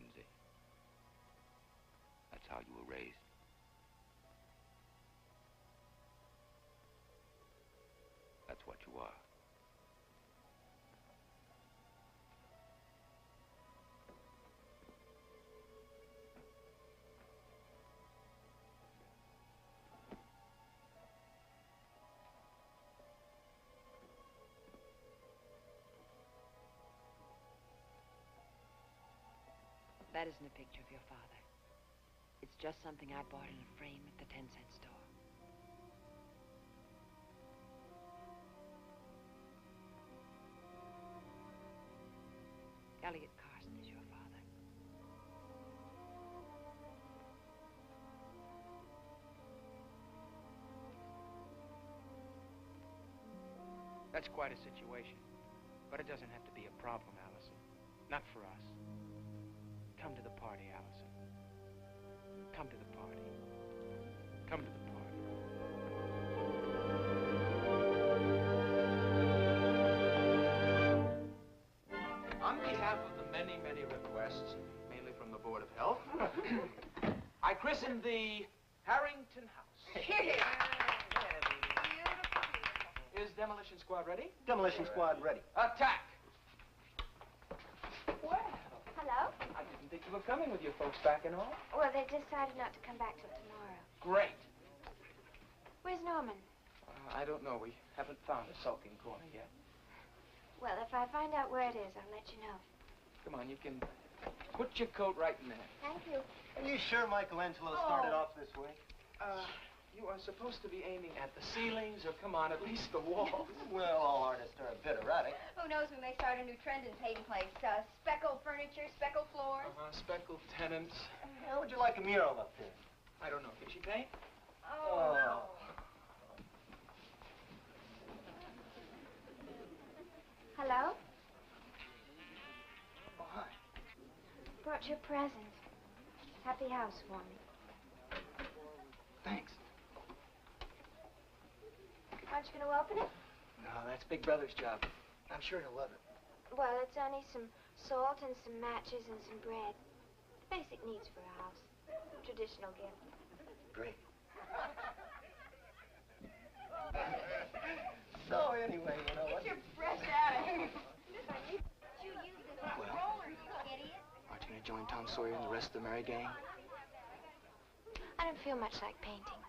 Mackenzie. That's how you were raised. That's what you are. That isn't a picture of your father. It's just something I bought in a frame at the 10-cent store. Elliot Carson is your father. That's quite a situation. But it doesn't have to be a problem, Allison. Not for us. Come to the party, Allison. Come to the party. Come to the party. On behalf of the many, many requests, mainly from the Board of Health, I christen the Harrington House. Is Demolition Squad ready? Demolition Squad ready. Attack! Well, Hello? I didn't think you were coming with your folks back and all. Well, they decided not to come back till tomorrow. Great. Where's Norman? I don't know. We haven't found a sulking corner yet. Well, if I find out where it is, I'll let you know. Come on, you can put your coat right in there. Thank you. Are you sure Michelangelo started off this way? You are supposed to be aiming at the ceilings, or come on, at least the walls. Well, all artists are a bit erratic. Who knows, we may start a new trend in painting place. Speckled furniture, speckled floors. Speckled tenants. How would you like a mural up here? I don't know. Can she paint? Oh. Hello? Oh, hi. Brought your present. Happy housewarming. Thanks. Aren't you going to open it? No, that's Big Brother's job. I'm sure he'll love it. Well, it's only some salt and some matches and some bread. Basic needs for a house. Traditional gift. Great. So anyway, you know what? Get your breath out of here. Well, aren't you going to join Tom Sawyer and the rest of the Merry Gang? I don't feel much like painting.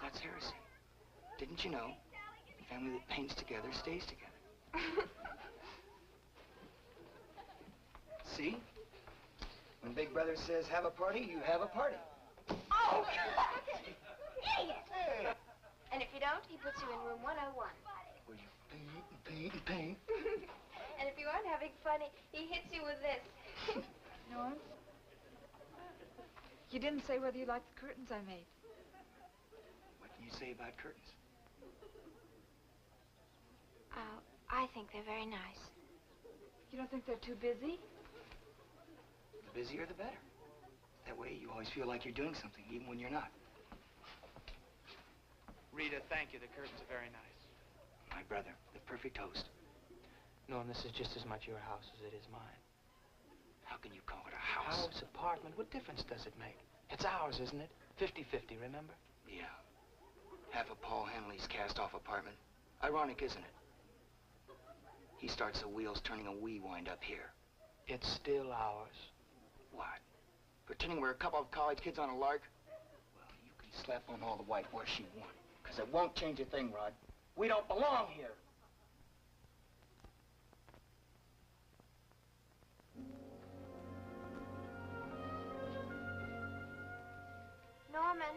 That's heresy. Didn't you know? A family that paints together stays together. See? When Big Brother says have a party, you have a party. Oh! Idiot! Hey. And if you don't, he puts you in room 101. Where you paint and paint and paint. And if you aren't having fun, he hits you with this. Norm? You didn't say whether you liked the curtains I made. What can you say about curtains? I think they're very nice. You don't think they're too busy? The busier, the better. That way, you always feel like you're doing something, even when you're not. Rita, thank you. The curtains are very nice. My brother, the perfect host. Norm, this is just as much your house as it is mine. How can you call it a house? House, apartment, what difference does it make? It's ours, isn't it? 50-50, remember? Yeah. Half of Paul Henley's cast-off apartment. Ironic, isn't it? He starts the wheels turning and we wind up here. It's still ours. What? Pretending we're a couple of college kids on a lark? Well, you can slap on all the whitewash you want, because it won't change a thing, Rod. We don't belong here. Norman.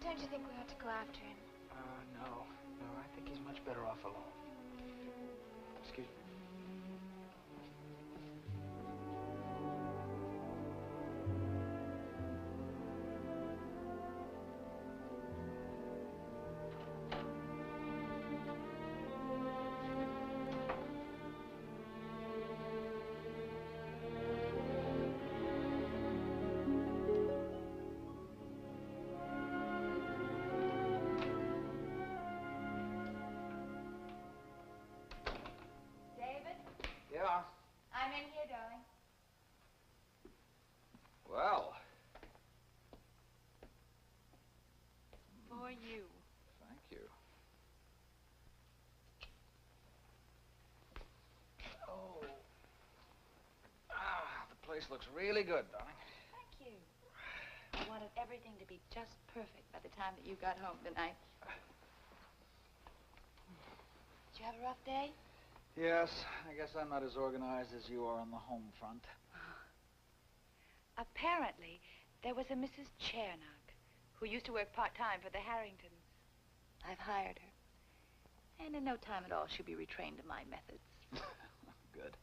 Don't you think we ought to go after him? No. No, I think he's much better off alone. Excuse me. Yeah. I'm in here, darling. Well, For you. thank you. Oh. The place looks really good, darling. Thank you. I wanted everything to be just perfect by the time that you got home tonight. Did you have a rough day? Yes, I guess I'm not as organized as you are on the home front. Apparently, there was a Mrs. Chernock who used to work part-time for the Harringtons. I've hired her. And in no time at all, she'll be retrained to my methods. Good.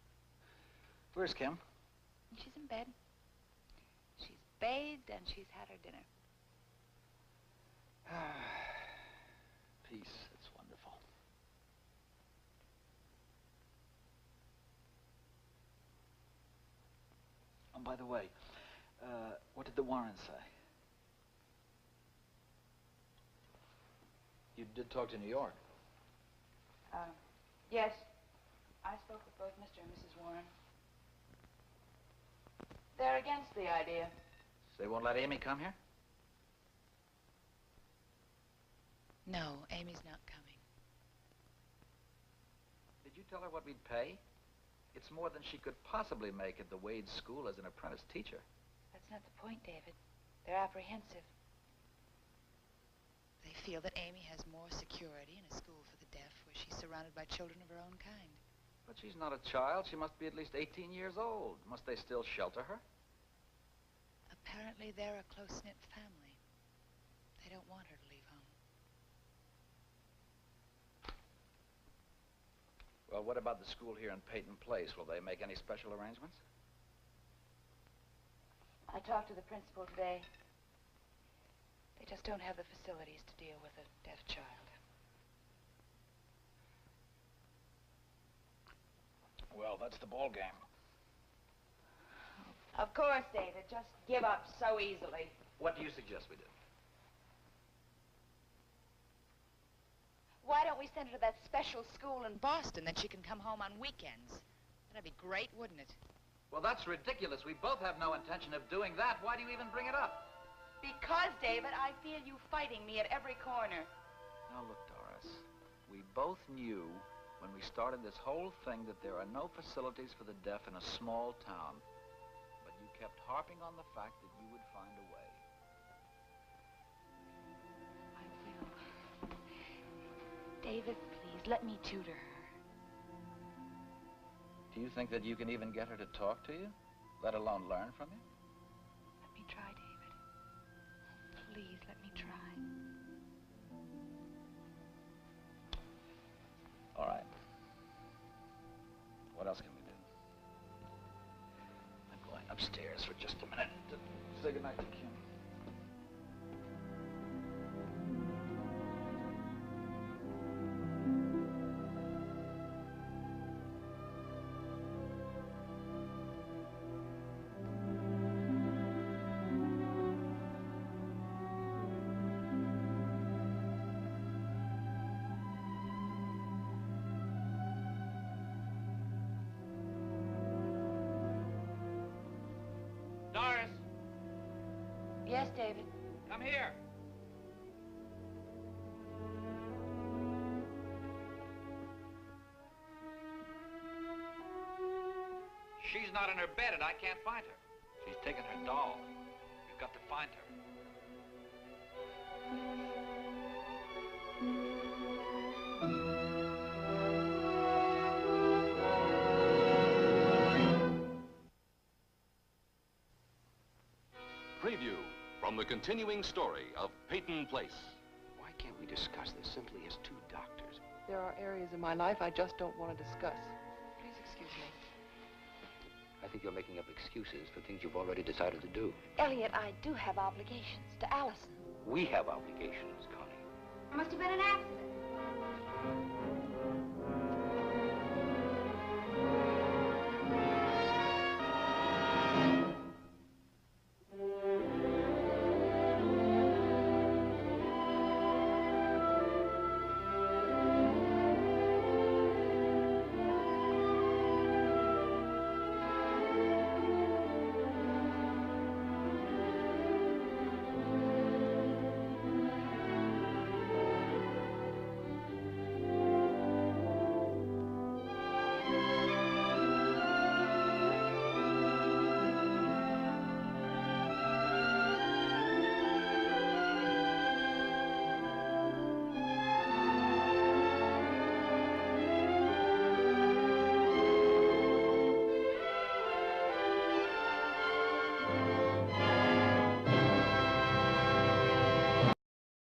Where's Kim? She's in bed. She's bathed and she's had her dinner. Peace. It's wonderful. Oh, by the way, what did the warrant say? You did talk to New York. Yes. I spoke with both Mr. and Mrs. Warren. They're against the idea. They won't let Amy come here? No, Amy's not coming. Did you tell her what we'd pay? It's more than she could possibly make at the Wade School as an apprentice teacher. That's not the point, David. They're apprehensive. They feel that Amy has more security in a school for the deaf where she's surrounded by children of her own kind. But she's not a child. She must be at least 18 years old. Must they still shelter her? Apparently, they're a close-knit family. They don't want her to leave home. Well, what about the school here in Peyton Place? Will they make any special arrangements? I talked to the principal today. They just don't have the facilities to deal with a deaf child. Well, that's the ball game. Of course, David. Just give up so easily. What do you suggest we do? Why don't we send her to that special school in Boston? Then she can come home on weekends. That'd be great, wouldn't it? Well, that's ridiculous. We both have no intention of doing that. Why do you even bring it up? Because, David, I feel you fighting me at every corner. Now, look, Doris. We both knew when we started this whole thing that there are no facilities for the deaf in a small town. But you kept harping on the fact that you would find a way. I will. David, please, let me tutor her. Do you think that you can even get her to talk to you, let alone learn from you? Let me try, David. Please, let me try. All right. What else can we do? I'm going upstairs for just a minute to say goodnight to Kim. Doris, Yes, David. come here. She's not in her bed and I can't find her. She's taken her doll. You've got to find her. Preview from the continuing story of Peyton Place. Why can't we discuss this simply as two doctors? There are areas in my life I just don't want to discuss. Please excuse me. I think you're making up excuses for things you've already decided to do. Elliot, I do have obligations to Allison. We have obligations, Connie. Must have been an accident.